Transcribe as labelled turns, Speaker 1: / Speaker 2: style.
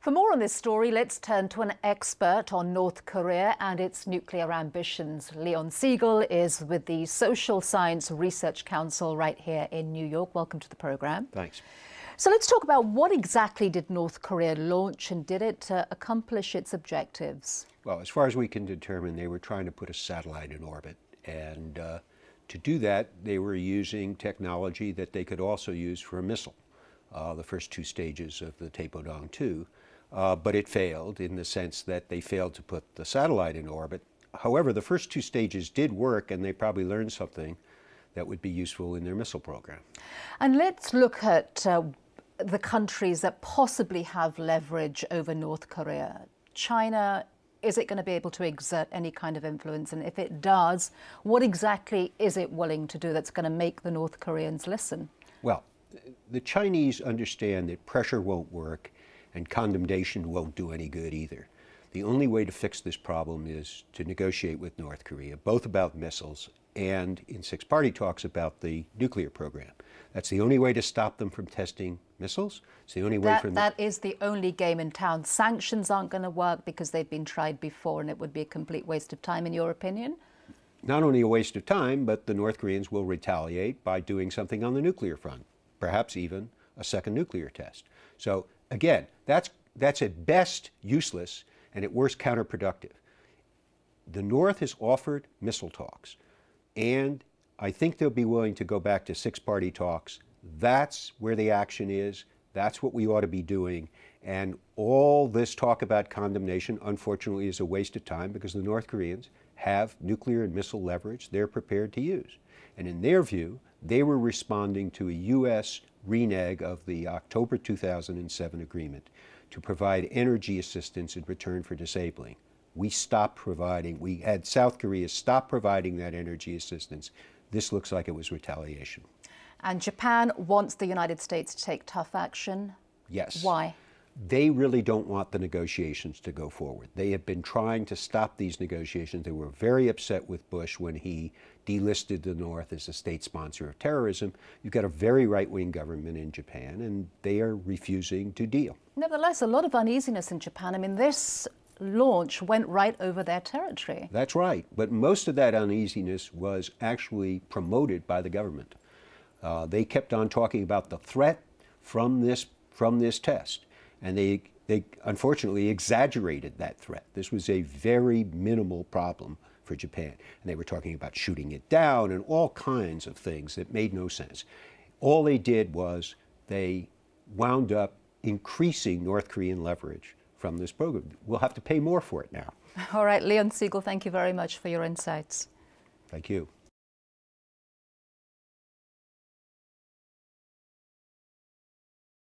Speaker 1: For more on this story, let's turn to an expert on North Korea and its nuclear ambitions. Leon Sigal is with the Social Science Research Council right here in New York. Welcome to the program.
Speaker 2: Thanks.
Speaker 1: So let's talk about what exactly did North Korea launch and did it accomplish its objectives?
Speaker 2: Well, as far as we can determine, they were trying to put a satellite in orbit. And to do that, they were using technology that they could also use for a missile, the first two stages of the Taepodong-2. But it failed in the sense that they failed to put the satellite in orbit. However, the first two stages did work, and they probably learned something that would be useful in their missile program.
Speaker 1: And let's look at the countries that possibly have leverage over North Korea. China, is it going to be able to exert any kind of influence? And if it does, what exactly is it willing to do that's going to make the North Koreans listen?
Speaker 2: Well, the Chinese understand that pressure won't work and condemnation won't do any good either. The only way to fix this problem is to negotiate with North Korea, both about missiles and in six-party talks about the nuclear program. That's the only way to stop them from testing missiles. It's the only way
Speaker 1: that is the only game in town. Sanctions aren't going to work because they've been tried before, and it would be a complete waste of time, in your opinion?
Speaker 2: Not only a waste of time, but the North Koreans will retaliate by doing something on the nuclear front, perhaps even a second nuclear test. So again, that's at best useless and at worst counterproductive. The North has offered missile talks, and I think they'll be willing to go back to six-party talks. That's where the action is. That's what we ought to be doing. And all this talk about condemnation, unfortunately, is a waste of time because the North Koreans have nuclear and missile leverage they're prepared to use. And in their view, they were responding to a U.S. renege of the October 2007 agreement to provide energy assistance in return for disabling. We had South Korea stop providing that energy assistance. This looks like it was retaliation.
Speaker 1: And Japan wants the United States to take tough action?
Speaker 2: Yes.
Speaker 1: Why?
Speaker 2: They really don't want the negotiations to go forward. They have been trying to stop these negotiations. They were very upset with Bush when he delisted the North as a state sponsor of terrorism. You've got a very right-wing government in Japan, and they are refusing to deal.
Speaker 1: Nevertheless, a lot of uneasiness in Japan. I mean, this launch went right over their territory.
Speaker 2: That's right, but most of that uneasiness was actually promoted by the government. They kept on talking about the threat from this test, and they unfortunately exaggerated that threat. This was a very minimal problem for Japan, and they were talking about shooting it down and all kinds of things that made no sense. All they did was they wound up increasing North Korean leverage from this program. We'll have to pay more for it now.
Speaker 1: All right, Leon Sigal, thank you very much for your insights.
Speaker 2: Thank you.